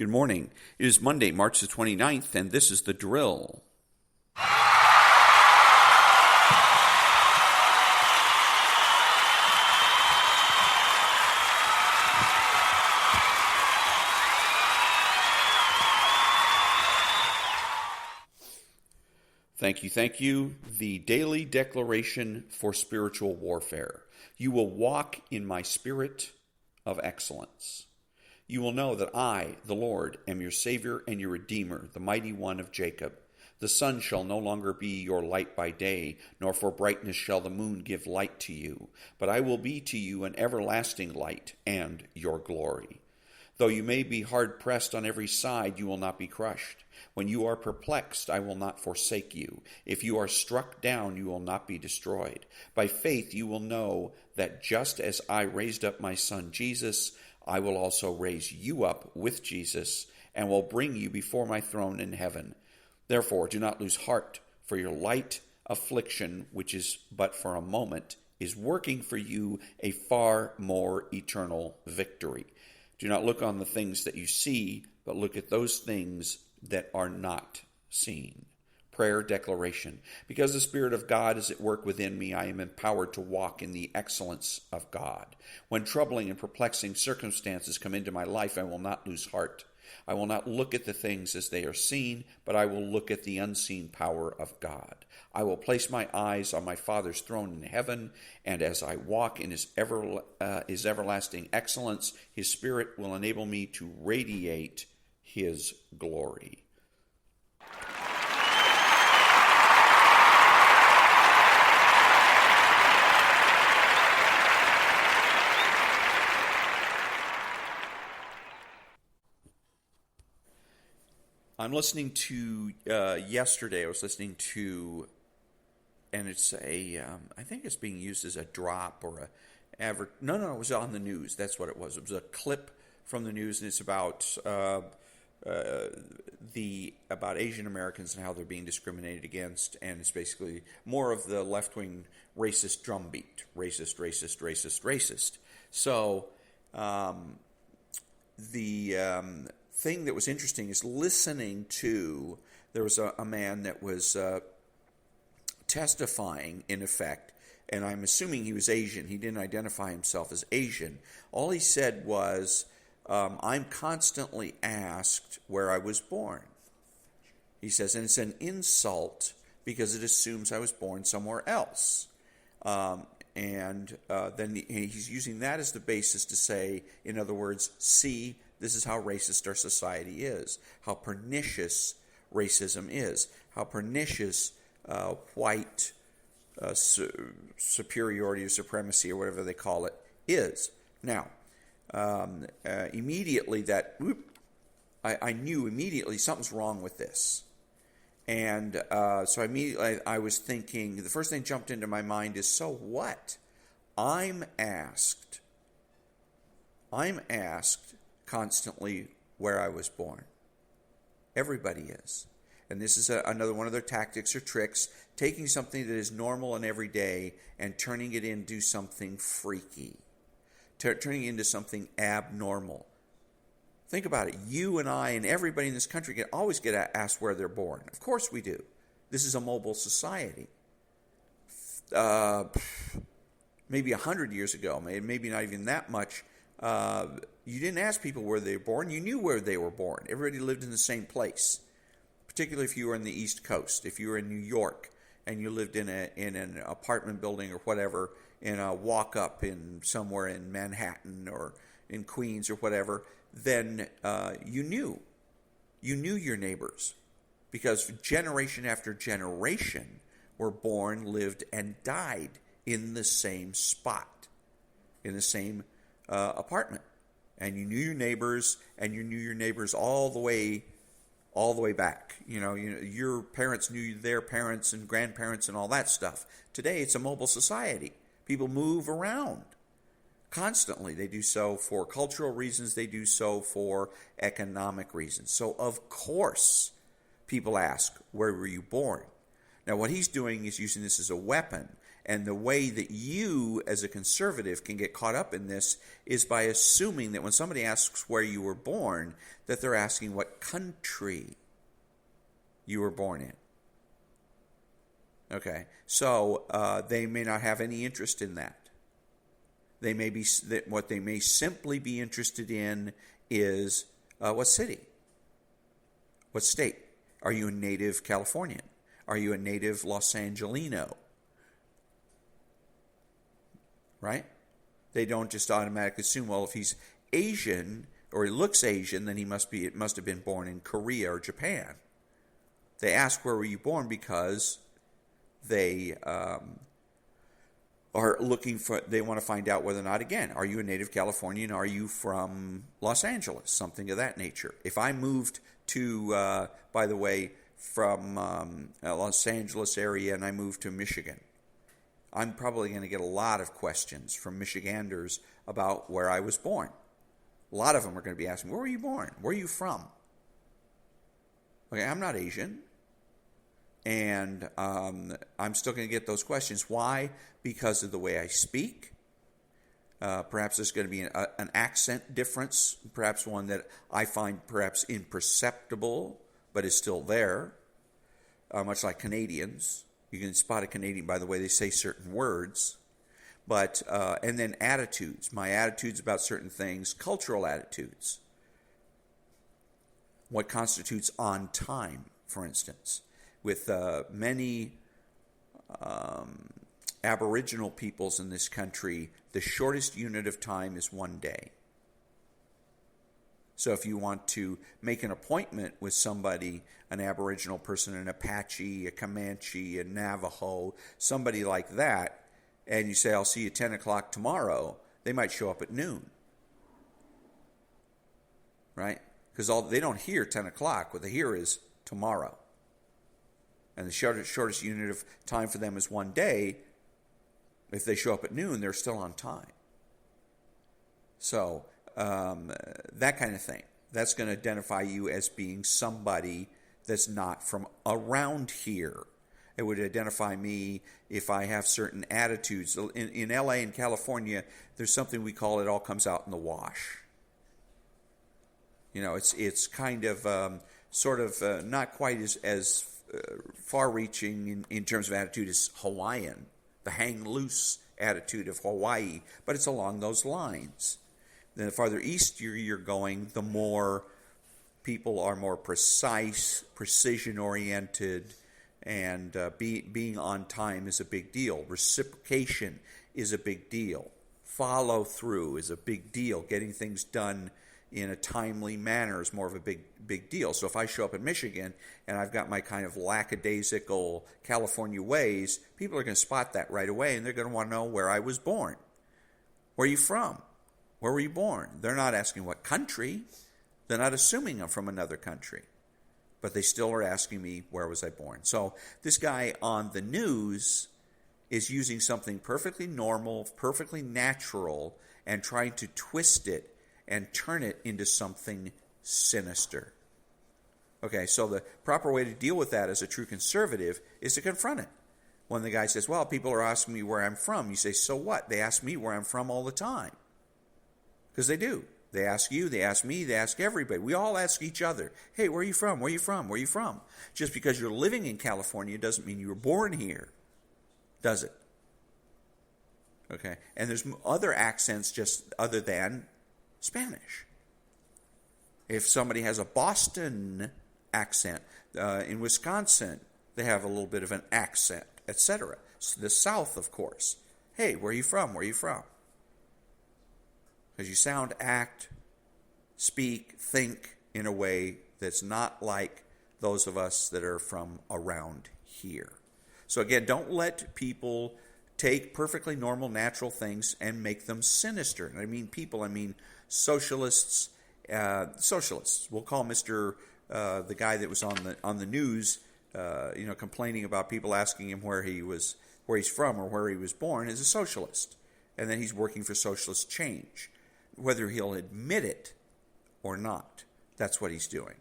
Good morning. It is Monday, March the 29th, and this is The Drill. Thank you. The daily declaration for spiritual warfare. You will walk in my spirit of excellence. You will know that I, the Lord, am your Savior and your Redeemer, the mighty one of Jacob. The sun shall no longer be your light by day, nor for brightness shall the moon give light to you. But I will be to you an everlasting light and your glory. Though you may be hard-pressed on every side, you will not be crushed. When you are perplexed, I will not forsake you. If you are struck down, you will not be destroyed. By faith you will know that just as I raised up my son Jesus, I will also raise you up with Jesus, and will bring you before my throne in heaven. Therefore do not lose heart, for your light affliction, which is but for a moment, is working for you a far more eternal victory. Do not look on the things that you see, but look at those things that are not seen. Prayer declaration. Because the Spirit of God is at work within me, I am empowered to walk in the excellence of God. When troubling and perplexing circumstances come into my life, I will not lose heart. I will not look at the things as they are seen, but I will look at the unseen power of God. I will place my eyes on my Father's throne in heaven, and as I walk in his everlasting excellence, his Spirit will enable me to radiate his glory. I'm listening to, yesterday I was listening to, and it's I think it's being used as a drop or it was on the news. That's what it was. It was a clip from the news, and it's about about Asian Americans and how they're being discriminated against, and it's basically more of the left-wing racist drumbeat. Racist. So, the thing that was interesting is listening to, there was a man that was testifying, in effect, and I'm assuming he was Asian. He didn't identify himself as Asian. All he said was, I'm constantly asked where I was born. He says, and it's an insult because it assumes I was born somewhere else. Then he's using that as the basis to say, in other words, see, this is how racist our society is, how pernicious racism is, how pernicious white superiority or supremacy or whatever they call it is. Now, immediately I knew immediately something's wrong with this. And so immediately I was thinking, the first thing jumped into my mind is, so what? I'm asked constantly where I was born. Everybody is. And this is another one of their tactics or tricks, taking something that is normal and everyday and turning it into something freaky, turning it into something abnormal. Think about it. You and I and everybody in this country can always get asked where they're born. Of course we do. This is a mobile society. Maybe 100 years ago, maybe not even that much, you didn't ask people where they were born. You knew where they were born. Everybody lived in the same place, particularly if you were in the East Coast. If you were in New York and you lived in an apartment building or whatever, in a walk-up in somewhere in Manhattan or in Queens or whatever, then you knew your neighbors, because generation after generation were born, lived, and died in the same spot, in the same apartment. And you knew your neighbors, and you knew your neighbors all the way back. Your parents knew their parents and grandparents and all that stuff. Today, it's a mobile society. People move around constantly. They do so for cultural reasons. They do so for economic reasons. So, of course, people ask, where were you born? Now, what he's doing is using this as a weapon. And the way that you, as a conservative, can get caught up in this is by assuming that when somebody asks where you were born, that they're asking what country you were born in. Okay, so they may not have any interest in that. They may be what they may simply be interested in is what city, what state. Are you a native Californian? Are you a native Los Angelino? Right? They don't just automatically assume, well, if he's Asian or he looks Asian, then it must have been born in Korea or Japan. They ask, where were you born? Because they are looking for, they want to find out whether or not, again, are you a native Californian? Are you from Los Angeles? Something of that nature. If I moved to, by the way, from Los Angeles area and I moved to Michigan, I'm probably going to get a lot of questions from Michiganders about where I was born. A lot of them are going to be asking, where were you born? Where are you from? Okay, I'm not Asian. And I'm still going to get those questions. Why? Because of the way I speak. Perhaps there's going to be an accent difference, perhaps one that I find perhaps imperceptible, but is still there, much like Canadians. You can spot a Canadian by the way they say certain words. But and then attitudes, my attitudes about certain things, cultural attitudes. What constitutes on time, for instance. With many Aboriginal peoples in this country, the shortest unit of time is 1 day. So if you want to make an appointment with somebody, an Aboriginal person, an Apache, a Comanche, a Navajo, somebody like that, and you say, I'll see you 10 o'clock tomorrow, they might show up at noon. Right? Because they don't hear 10 o'clock. What they hear is tomorrow. And the shortest unit of time for them is 1 day. If they show up at noon, they're still on time. So that kind of thing. That's going to identify you as being somebody that's not from around here. It would identify me if I have certain attitudes. In LA and California, there's something we call it all comes out in the wash. You know, it's kind of sort of not quite as far-reaching in terms of attitude as Hawaiian, the hang-loose attitude of Hawaii, but it's along those lines. Then the farther east you're going, the more people are more precise, precision-oriented, and being on time is a big deal. Reciprocation is a big deal. Follow-through is a big deal. Getting things done in a timely manner is more of a big deal. So if I show up in Michigan and I've got my kind of lackadaisical California ways, people are going to spot that right away, and they're going to want to know where I was born. Where are you from? Where were you born? They're not asking what country. They're not assuming I'm from another country. But they still are asking me, where was I born? So this guy on the news is using something perfectly normal, perfectly natural, and trying to twist it and turn it into something sinister. Okay, so the proper way to deal with that as a true conservative is to confront it. When the guy says, well, people are asking me where I'm from, you say, so what? They ask me where I'm from all the time. Because they do. They ask you, they ask me, they ask everybody. We all ask each other, hey, where are you from? Where are you from? Where are you from? Just because you're living in California doesn't mean you were born here, does it? Okay, and there's other accents just other than Spanish. If somebody has a Boston accent, in Wisconsin, they have a little bit of an accent, etc. So the South, of course. Hey, where are you from? Where are you from? Because you sound, act, speak, think in a way that's not like those of us that are from around here. So again, don't let people take perfectly normal, natural things and make them sinister. And I mean people, I mean socialists. Socialists. We'll call Mr. The guy that was on the news, complaining about people asking him where he's from or where he was born, is a socialist, and then he's working for socialist change, whether he'll admit it or not. That's what he's doing.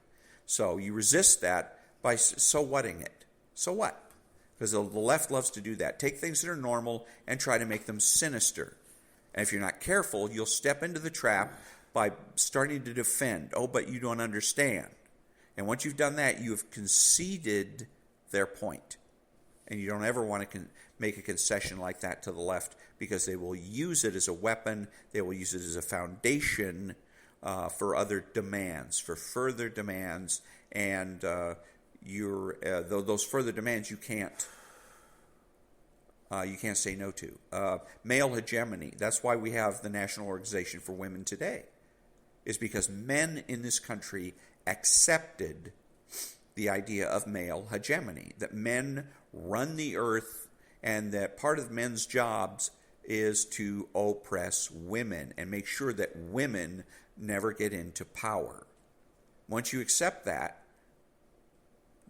So you resist that by so whatting it. So what? Because the left loves to do that. Take things that are normal and try to make them sinister. And if you're not careful, you'll step into the trap by starting to defend. Oh, but you don't understand. And once you've done that, you have conceded their point. And you don't ever want to make a concession like that to the left, because they will use it as a weapon. They will use it as a foundation for other demands, for further demands. And those further demands you can't say no to. Male hegemony. That's why we have the National Organization for Women today. Is because men in this country accepted the idea of male hegemony, that men run the earth and that part of men's jobs is to oppress women and make sure that women never get into power. Once you accept that,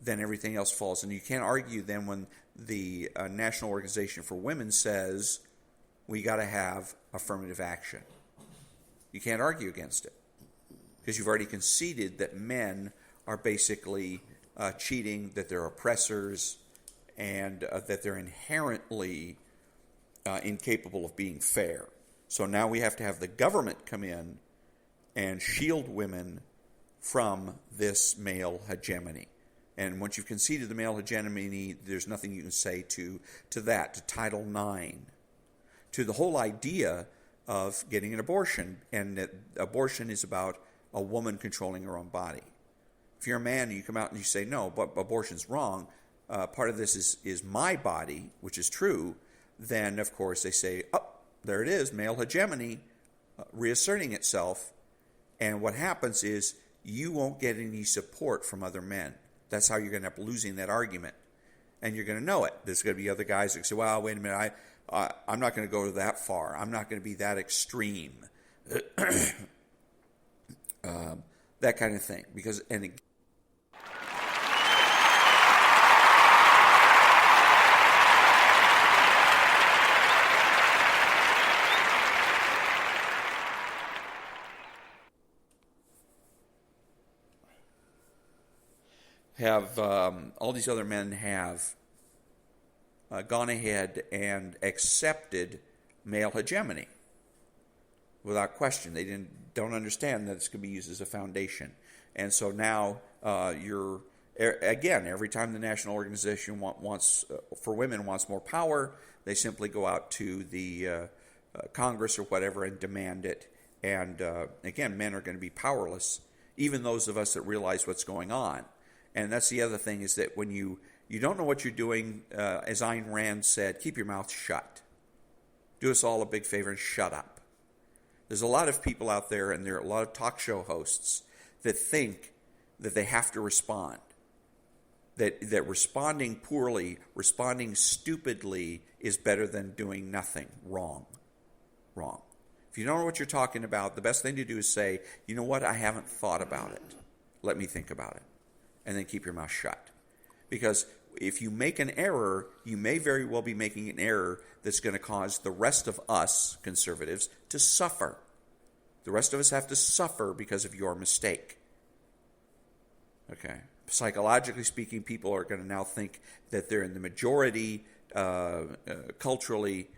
then everything else falls. And you can't argue then when the National Organization for Women says we got to have affirmative action. You can't argue against it, because you've already conceded that men are basically cheating, that they're oppressors, and that they're inherently incapable of being fair. So now we have to have the government come in and shield women from this male hegemony. And once you've conceded the male hegemony, there's nothing you can say to that, to Title IX, to the whole idea of getting an abortion, and that abortion is about a woman controlling her own body. If you're a man and you come out and you say, no, but abortion's wrong, part of this is my body, which is true, then, of course, they say, oh, there it is, male hegemony reasserting itself. And what happens is you won't get any support from other men. That's how you're going to end up losing that argument. And you're going to know it. There's going to be other guys that say, well, wait a minute, I'm not going to go that far. I'm not going to be that extreme. That kind of thing. All these other men have gone ahead and accepted male hegemony without question. They don't understand that it's going to be used as a foundation. And so now every time the National Organization for Women wants more power, they simply go out to the Congress or whatever and demand it. And again, men are going to be powerless, even those of us that realize what's going on. And that's the other thing, is that when you don't know what you're doing, as Ayn Rand said, keep your mouth shut. Do us all a big favor and shut up. There's a lot of people out there, and there are a lot of talk show hosts that think that they have to respond. That responding poorly, responding stupidly is better than doing nothing. Wrong. If you don't know what you're talking about, the best thing to do is say, you know what, I haven't thought about it. Let me think about it. And then keep your mouth shut. Because if you make an error, you may very well be making an error that's going to cause the rest of us, conservatives, to suffer. The rest of us have to suffer because of your mistake. Okay? Psychologically speaking, people are going to now think that they're in the majority culturally,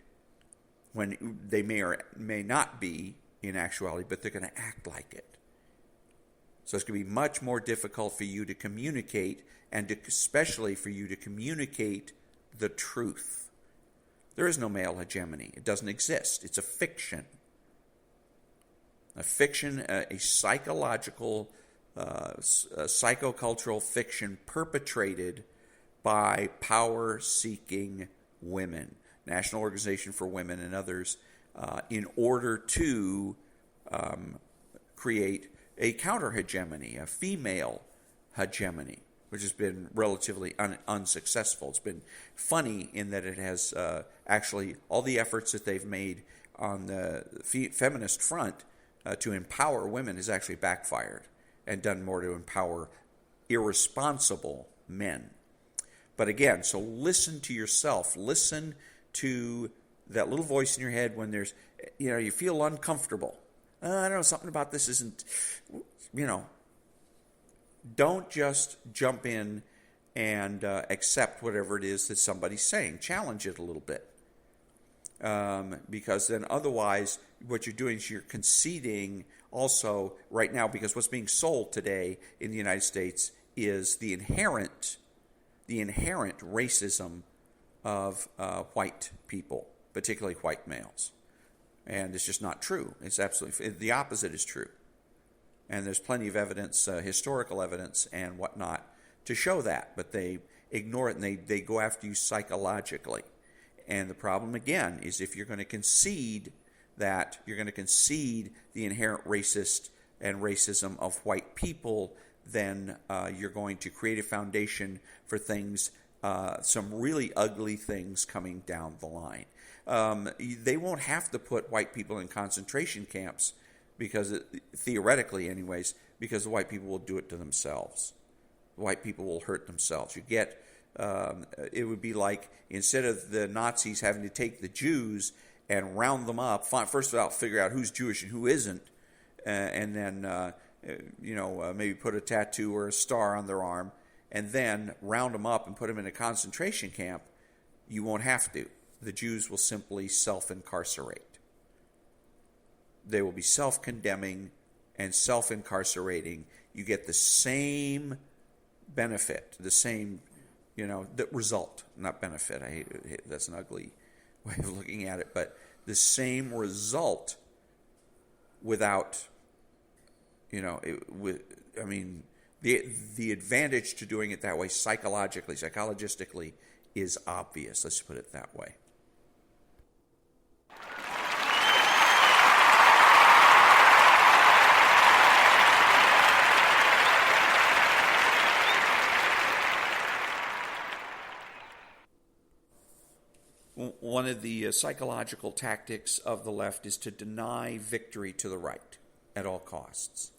when they may or may not be in actuality, but they're going to act like it. So it's going to be much more difficult for you to communicate, and especially for you to communicate the truth. There is no male hegemony. It doesn't exist. It's a fiction. A fiction, a psychological, psychocultural fiction perpetrated by power-seeking women, National Organization for Women and others, in order to create a counter-hegemony, a female hegemony, which has been relatively unsuccessful. It's been funny in that it has actually, all the efforts that they've made on the feminist front to empower women has actually backfired and done more to empower irresponsible men. But again, so listen to yourself. Listen to that little voice in your head when there's, you feel uncomfortable. I don't know, something about this isn't, Don't just jump in and accept whatever it is that somebody's saying. Challenge it a little bit. Because then otherwise what you're doing is you're conceding also right now, because what's being sold today in the United States is the inherent racism of white people, particularly white males. And it's just not true. It's absolutely, the opposite is true. And there's plenty of evidence, historical evidence and whatnot, to show that. But they ignore it, and they go after you psychologically. And the problem, again, is if you're going to concede that, you're going to concede the inherent racist and racism of white people, then you're going to create a foundation for things, some really ugly things coming down the line. They won't have to put white people in concentration camps, because theoretically anyways, because the white people will do it to themselves. The white people will hurt themselves. You get, it would be like, instead of the Nazis having to take the Jews and round them up, first of all figure out who's Jewish and who isn't, and then maybe put a tattoo or a star on their arm, and then round them up and put them in a concentration camp, you won't have to. The Jews will simply self-incarcerate. They will be self-condemning and self-incarcerating. You get the same benefit, the same, the result, not benefit. I hate it. That's an ugly way of looking at it, but the same result without, the advantage to doing it that way psychologically, is obvious. Let's put it that way. One of the psychological tactics of the left is to deny victory to the right at all costs.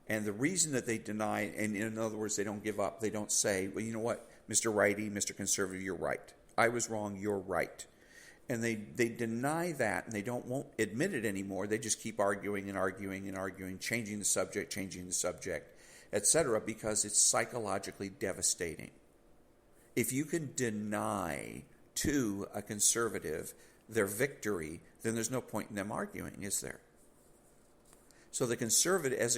And the reason that they deny, and in other words, they don't give up, they don't say, well, you know what, Mr. Righty, Mr. Conservative, you're right. I was wrong, you're right. And they deny that, and they won't admit it anymore. They just keep arguing and arguing and arguing, changing the subject, etc., because it's psychologically devastating. If you can deny to a conservative their victory, then there's no point in them arguing, is there? So as a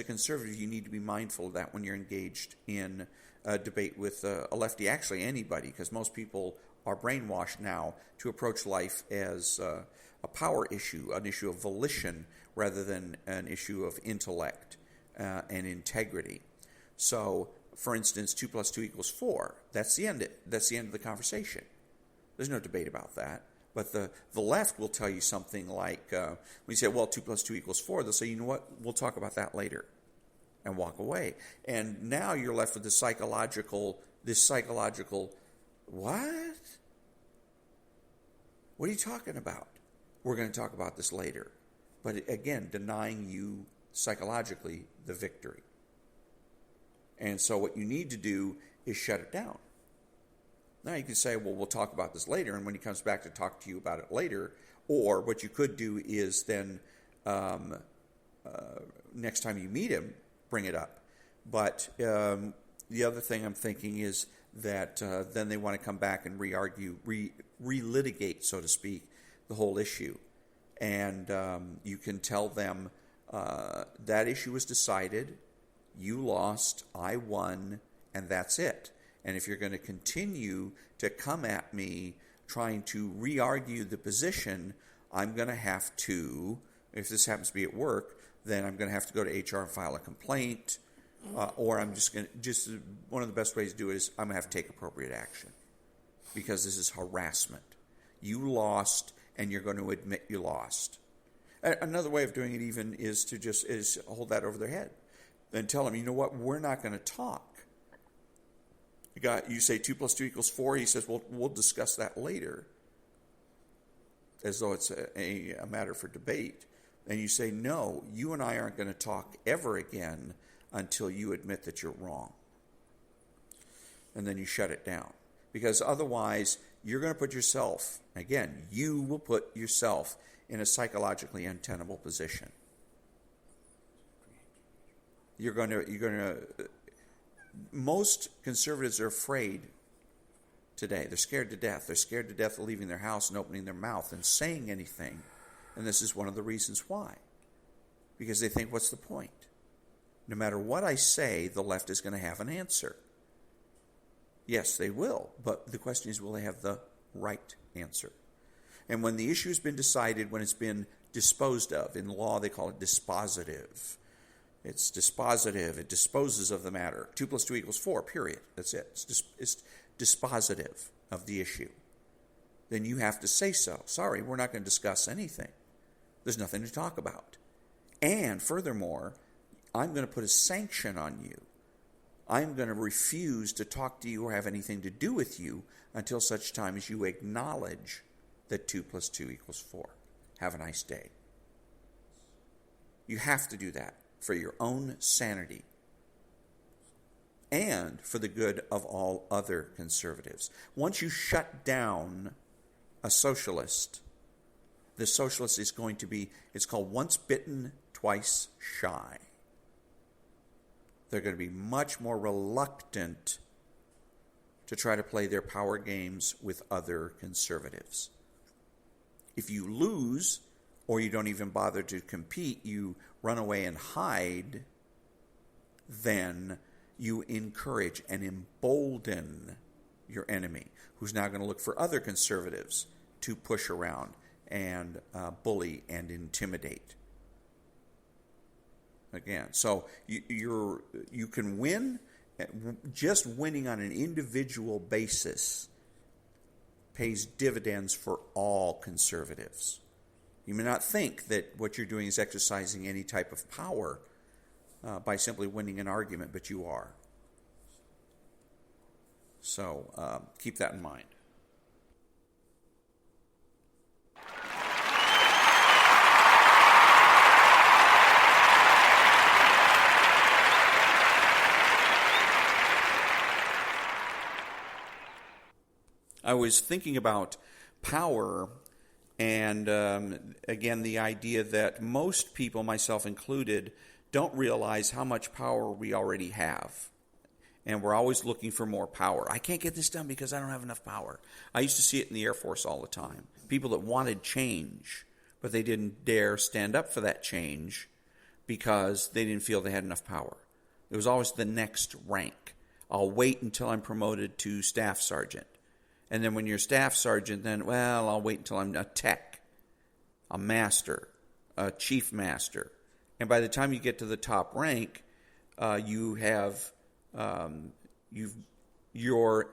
conservative, you need to be mindful of that when you're engaged in a debate with a lefty, actually anybody, because most people are brainwashed now to approach life as a power issue, an issue of volition, rather than an issue of intellect and integrity. So, for instance, 2 + 2 = 4. That's the end of the conversation. There's no debate about that. But the left will tell you something like, when you say, well, 2 + 2 = 4, they'll say, you know what, we'll talk about that later, and walk away. And now you're left with this psychological, what? What are you talking about? We're going to talk about this later. But again, denying you psychologically the victory. And so what you need to do is shut it down. Now you can say, well, we'll talk about this later, and when he comes back to talk to you about it later, or what you could do is then next time you meet him, bring it up. But the other thing I'm thinking is that then they want to come back and re-argue, relitigate, so to speak, the whole issue. And you can tell them that issue was decided, you lost, I won, and that's it. And if you're going to continue to come at me trying to re-argue the position, I'm going to have to, if this happens to be at work, then I'm going to have to go to HR and file a complaint, or I'm just one of the best ways to do it is I'm going to have to take appropriate action, because this is harassment. You lost, and you're going to admit you lost. Another way of doing it even is to hold that over their head and tell them, you know what, we're not going to talk. You say 2 + 2 = 4. He says, well, we'll discuss that later, as though it's a matter for debate. And you say, no, you and I aren't going to talk ever again until you admit that you're wrong. And then you shut it down. Because otherwise, you're going to put yourself, again, you will put yourself in a psychologically untenable position. You're going to most conservatives are afraid today. They're scared to death. They're scared to death of leaving their house and opening their mouth and saying anything. And this is one of the reasons why. Because they think, what's the point? No matter what I say, the left is going to have an answer. Yes, they will. But the question is, will they have the right answer? And when the issue has been decided, when it's been disposed of, in law they call it dispositive. It's dispositive. It disposes of the matter. 2 + 2 = 4, period. That's it. It's dispositive of the issue. Then you have to say so. Sorry, we're not going to discuss anything. There's nothing to talk about. And furthermore, I'm going to put a sanction on you. I'm going to refuse to talk to you or have anything to do with you until such time as you acknowledge that 2 + 2 = 4. Have a nice day. You have to do that for your own sanity and for the good of all other conservatives. Once you shut down a socialist, the socialist is going to be, it's called once bitten, twice shy. They're going to be much more reluctant to try to play their power games with other conservatives. If you lose, or you don't even bother to compete, you run away and hide, then you encourage and embolden your enemy, who's now going to look for other conservatives to push around and bully and intimidate. Again, so you can win. Just winning on an individual basis pays dividends for all conservatives. You may not think that what you're doing is exercising any type of power by simply winning an argument, but you are. So keep that in mind. I was thinking about power and, again, the idea that most people, myself included, don't realize how much power we already have. And we're always looking for more power. I can't get this done because I don't have enough power. I used to see it in the Air Force all the time. People that wanted change, but they didn't dare stand up for that change because they didn't feel they had enough power. It was always the next rank. I'll wait until I'm promoted to staff sergeant. And then when you're staff sergeant, then, well, I'll wait until I'm a tech, a master, a chief master. And by the time you get to the top rank, it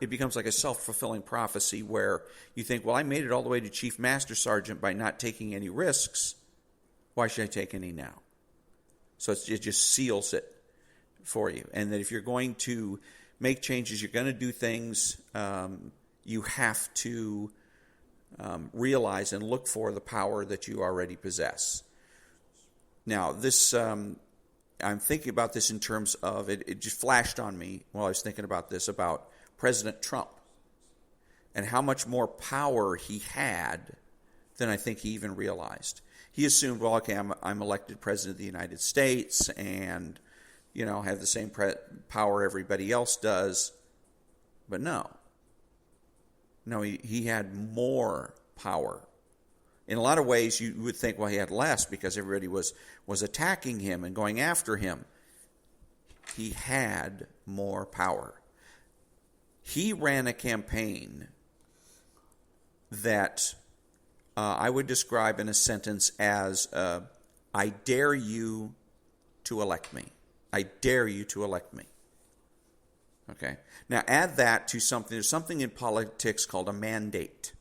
becomes like a self-fulfilling prophecy where you think, well, I made it all the way to chief master sergeant by not taking any risks. Why should I take any now? So it just seals it for you. And that if you're going to make changes, you're going to do things, you have to realize and look for the power that you already possess. Now, this I'm thinking about this in terms of, it just flashed on me while I was thinking about this, about President Trump and how much more power he had than I think he even realized. He assumed, well, okay, I'm elected president of the United States and, have the same power everybody else does. But no, he had more power. In a lot of ways, you would think, well, he had less because everybody was attacking him and going after him. He had more power. He ran a campaign that I would describe in a sentence as, I dare you to elect me. I dare you to elect me. Okay. Now add that to something. There's something in politics called a mandate.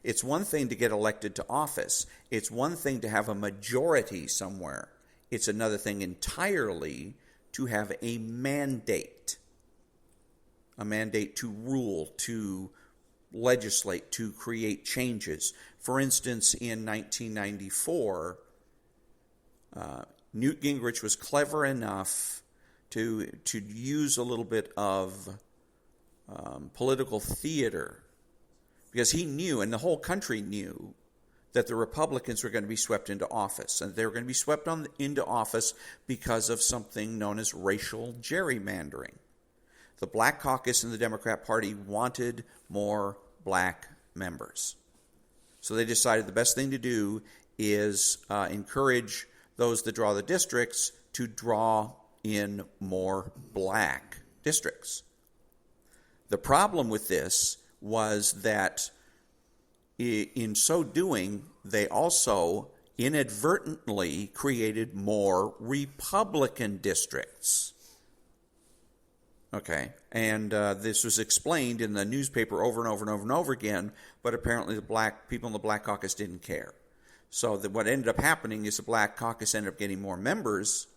It's one thing to get elected to office. It's one thing to have a majority somewhere. It's another thing entirely to have a mandate. A mandate to rule, to legislate, to create changes. For instance, in 1994, Newt Gingrich was clever enough to use a little bit of political theater, because he knew, and the whole country knew, that the Republicans were going to be swept into office. And they were going to be swept into office because of something known as racial gerrymandering. The Black Caucus in the Democrat Party wanted more black members. So they decided the best thing to do is encourage those that draw the districts to draw in more black districts. The problem with this was that in so doing, they also inadvertently created more Republican districts. Okay, and this was explained in the newspaper over and over and over and over again, but apparently the black people in the Black Caucus didn't care. So what ended up happening is the Black Caucus ended up getting more members,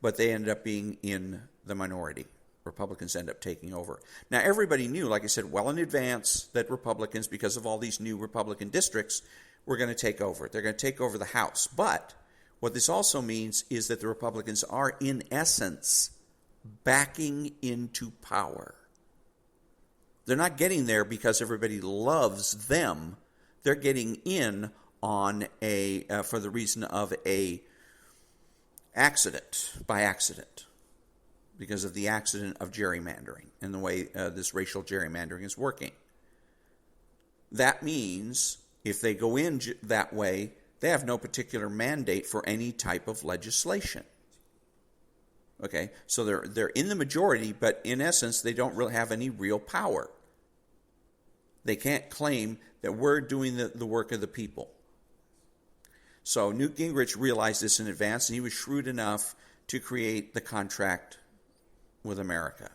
but they ended up being in the minority. Republicans end up taking over. Now, everybody knew, like I said, well in advance that Republicans, because of all these new Republican districts, were going to take over. They're going to take over the House. But what this also means is that the Republicans are, in essence, backing into power. They're not getting there because everybody loves them. They're getting in on for the reason of a accident, by accident, because of the accident of gerrymandering and the way this racial gerrymandering is working. That means if they go in that way, they have no particular mandate for any type of legislation. Okay, so they're in the majority, but in essence, they don't really have any real power. They can't claim that we're doing the work of the people. So Newt Gingrich realized this in advance, and he was shrewd enough to create the Contract with America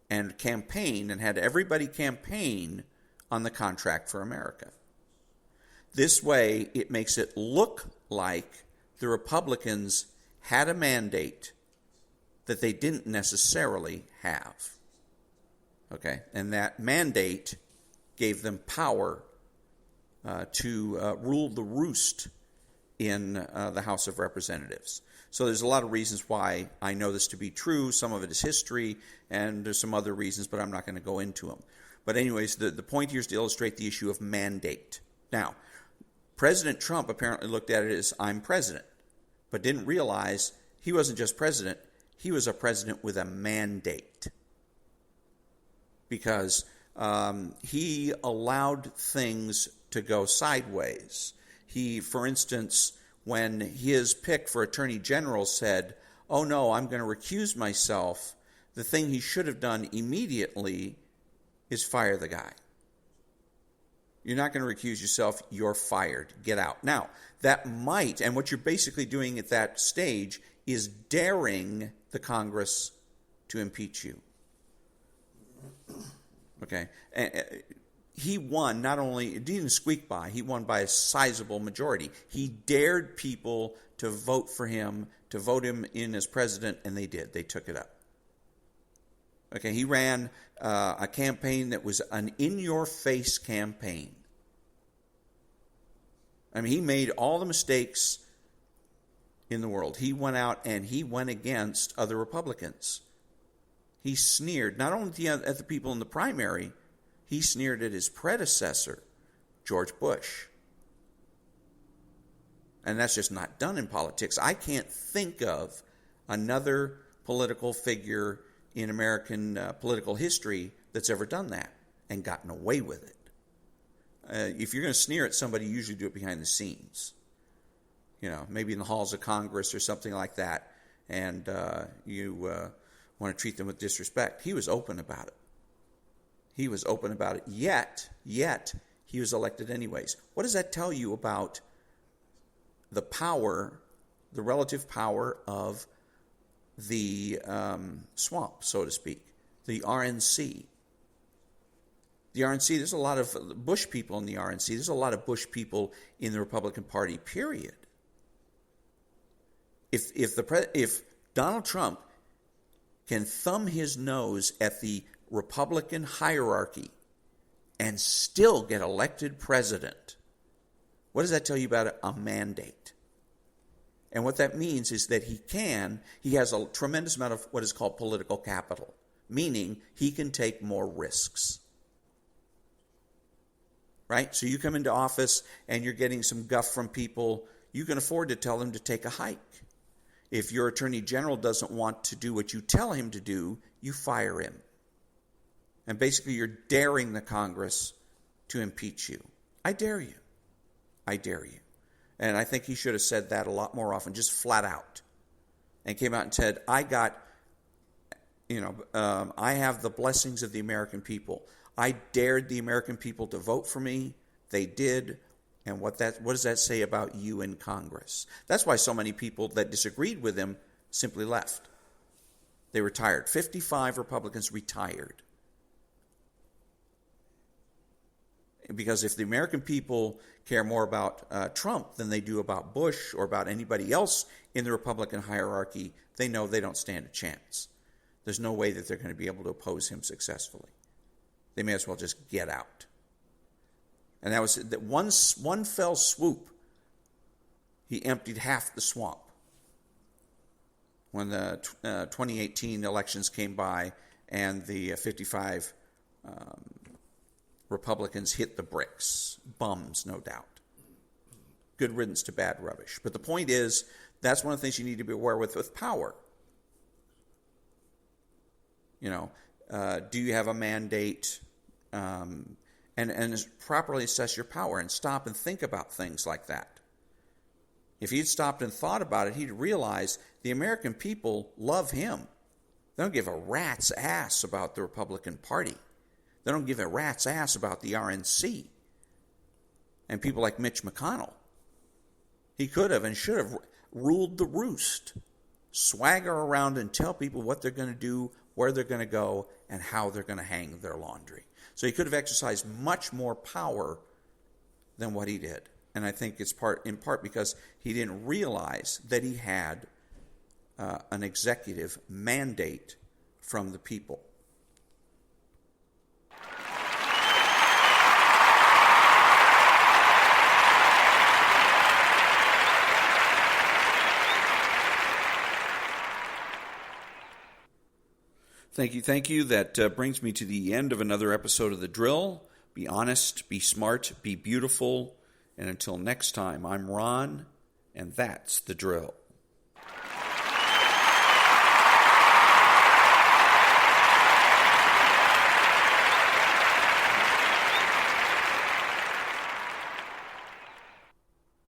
and campaign, and had everybody campaign on the Contract for America. This way, it makes it look like the Republicans had a mandate that they didn't necessarily have. Okay, and that mandate gave them power to rule the roost in the House of Representatives. So there's a lot of reasons why I know this to be true. Some of it is history, and there's some other reasons, but I'm not going to go into them. But anyways, the point here is to illustrate the issue of mandate. Now, President Trump apparently looked at it as, I'm president, but didn't realize he wasn't just president, he was a president with a mandate. Because he allowed things to go sideways. He, for instance, when his pick for Attorney General said, oh no, I'm going to recuse myself, the thing he should have done immediately is fire the guy. You're not going to recuse yourself, you're fired, get out. Now, that might, and what you're basically doing at that stage is daring the Congress to impeach you. Okay, he won not only, it didn't squeak by, he won by a sizable majority. He dared people to vote for him, to vote him in as president, and they did. They took it up. Okay, he ran a campaign that was an in-your-face campaign. I mean, he made all the mistakes in the world. He went out and he went against other Republicans. He sneered not only at the people in the primary, he sneered at his predecessor, George Bush. And that's just not done in politics. I can't think of another political figure in American political history that's ever done that and gotten away with it. If you're going to sneer at somebody, you usually do it behind the scenes. You know, maybe in the halls of Congress or something like that, and you want to treat them with disrespect. He was open about it. He was open about it. Yet, he was elected anyways. What does that tell you about the power, the relative power of the swamp, so to speak, the RNC? The RNC, there's a lot of Bush people in the RNC. There's a lot of Bush people in the Republican Party, period. If Donald Trump can thumb his nose at the Republican hierarchy and still get elected president, what does that tell you about a mandate? And what that means is that he has a tremendous amount of what is called political capital, meaning he can take more risks. Right? So you come into office and you're getting some guff from people, you can afford to tell them to take a hike. If your attorney general doesn't want to do what you tell him to do, you fire him. And basically you're daring the Congress to impeach you. I dare you. I dare you. And I think he should have said that a lot more often, just flat out. And came out and said, I have the blessings of the American people. I dared the American people to vote for me. They did. And what does that say about you in Congress? That's why so many people that disagreed with him simply left. They retired. 55 Republicans retired. Because if the American people care more about Trump than they do about Bush or about anybody else in the Republican hierarchy, they know they don't stand a chance. There's no way that they're going to be able to oppose him successfully. They may as well just get out. And that was that one fell swoop. He emptied half the swamp. When the 2018 elections came by and the 55 Republicans hit the bricks. Bums, no doubt. Good riddance to bad rubbish. But the point is, that's one of the things you need to be aware with power. Do you have a mandate? And properly assess your power and stop and think about things like that. If he'd stopped and thought about it, he'd realize the American people love him. They don't give a rat's ass about the Republican Party. They don't give a rat's ass about the RNC and people like Mitch McConnell. He could have and should have ruled the roost, swagger around and tell people what they're going to do, where they're going to go, and how they're going to hang their laundry. So he could have exercised much more power than what he did. And I think it's in part because he didn't realize that he had an executive mandate from the people. Thank you. That brings me to the end of another episode of The Drill. Be honest, be smart, be beautiful. And until next time, I'm Ron, and that's The Drill.